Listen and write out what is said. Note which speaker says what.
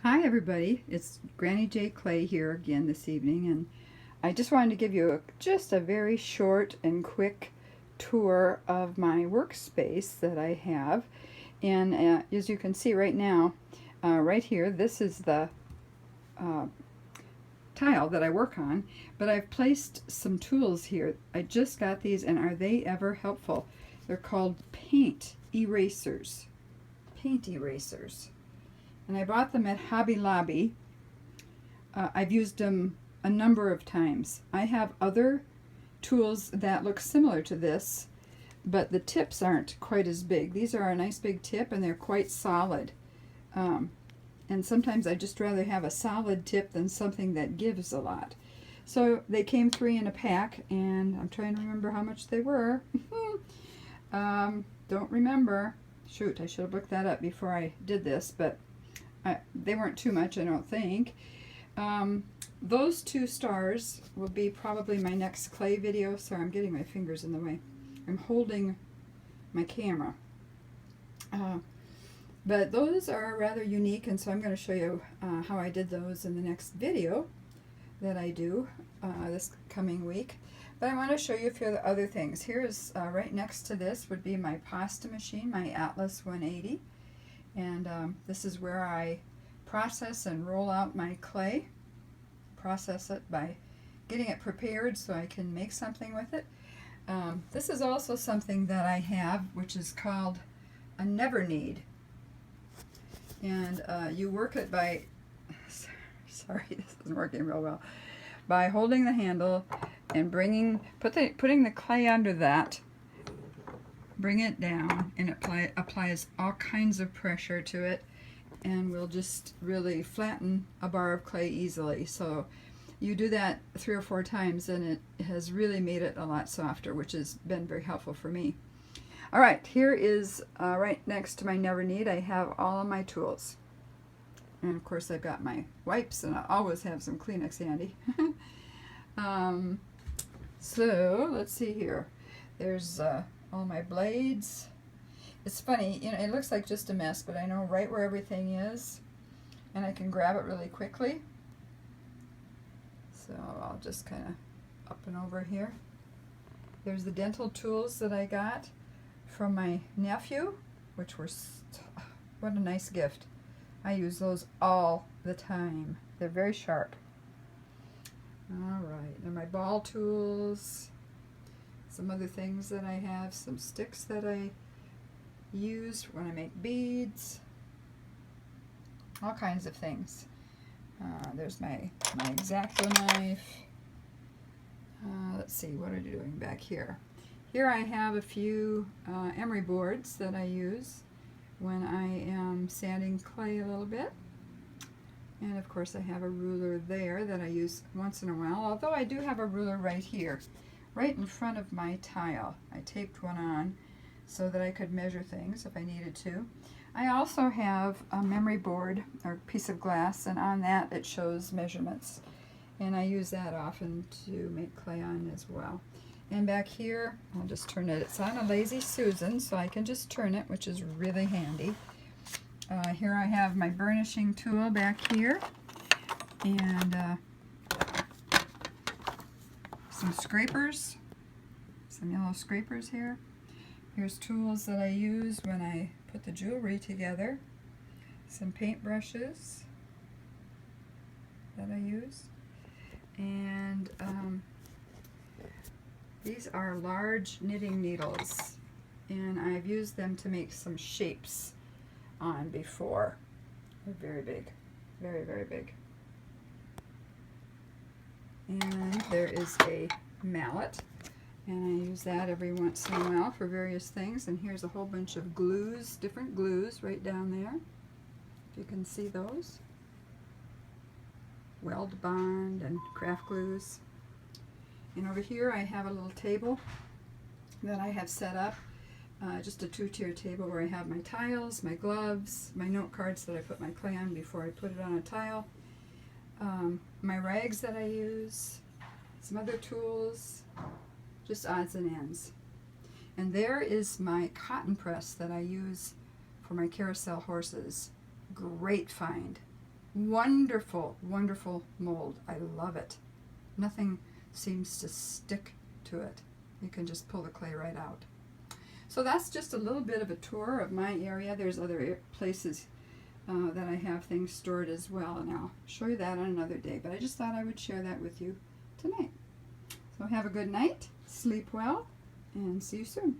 Speaker 1: Hi everybody, it's Granny J Clay here again this evening, and I just wanted to give you just a very short and quick tour of my workspace that I have. And as you can see right now, right here, this is the uh, tile that I work on, but I've placed some tools here. I just got these, and are they ever helpful? They're called paint erasers. Paint erasers. And I bought them at Hobby Lobby. I've used them a number of times. I have other tools that look similar to this, but the tips aren't quite as big. These are a nice big tip, and they're quite solid. And sometimes I just rather have a solid tip than something that gives a lot. So they came 3 in a pack, and I'm trying to remember how much they were. Don't remember. Shoot, I should have looked that up before I did this, but they weren't too much, I don't think. Those 2 stars will be probably my next clay video. Sorry, I'm getting my fingers in the way. I'm holding my camera. But those are rather unique, and so I'm going to show you how I did those in the next video that I do this coming week. But I want to show you a few of the other things. Here's right next to this would be my pasta machine, my Atlas 180. And this is where I process and roll out my clay. Process it by getting it prepared so I can make something with it. This is also something that I have, which is called a never need. And you work it by, sorry, this isn't working real well, by holding the handle and putting the clay under that, bring it down, and it applies all kinds of pressure to it, and will just really flatten a bar of clay easily. So you do that 3 or 4 times, and it has really made it a lot softer, which has been very helpful for me. All right, here is right next to my never need, I have all of my tools. And of course I've got my wipes, and I always have some Kleenex handy. So let's see here. There's all my blades. It's funny, you know, it looks like just a mess, but I know right where everything is, and I can grab it really quickly. So I'll just kind of up and over here. There's the dental tools that I got from my nephew, which were, what a nice gift. I use those all the time. They're very sharp. All right, and my ball tools, some other things that I have, some sticks that I use when I make beads, all kinds of things. There's my X-Acto knife. Let's see, what are you doing back here? Here I have a few emery boards that I use when I am sanding clay a little bit. And of course I have a ruler there that I use once in a while, although I do have a ruler right here, right in front of my tile. I taped one on so that I could measure things if I needed to. I also have a memory board or piece of glass, and on that it shows measurements. And I use that often to make clay on as well. And back here, I'll just turn it. It's on a Lazy Susan, so I can just turn it, which is really handy. Here I have my burnishing tool back here, and some scrapers, some yellow scrapers here. Here's tools that I use when I put the jewelry together. Some paint brushes that I use. And these are large knitting needles, and I've used them to make some shapes on before. They're very big, very, very big. And there is a mallet, and I use that every once in a while for various things. And here's a whole bunch of glues, different glues right down there, if you can see those. Weld Bond and craft glues. And over here I have a little table that I have set up, just a 2-tier table where I have my tiles, my gloves, my note cards that I put my clay on before I put it on a tile, my rags that I use, some other tools, just odds and ends. And there is my cotton press that I use for my carousel horses. Great find. Wonderful, wonderful mold. I love it. Nothing seems to stick to it. You can just pull the clay right out. So that's just a little bit of a tour of my area. There's other places that I have things stored as well, and I'll show you that on another day. But I just thought I would share that with you tonight. So have a good night, sleep well, and see you soon.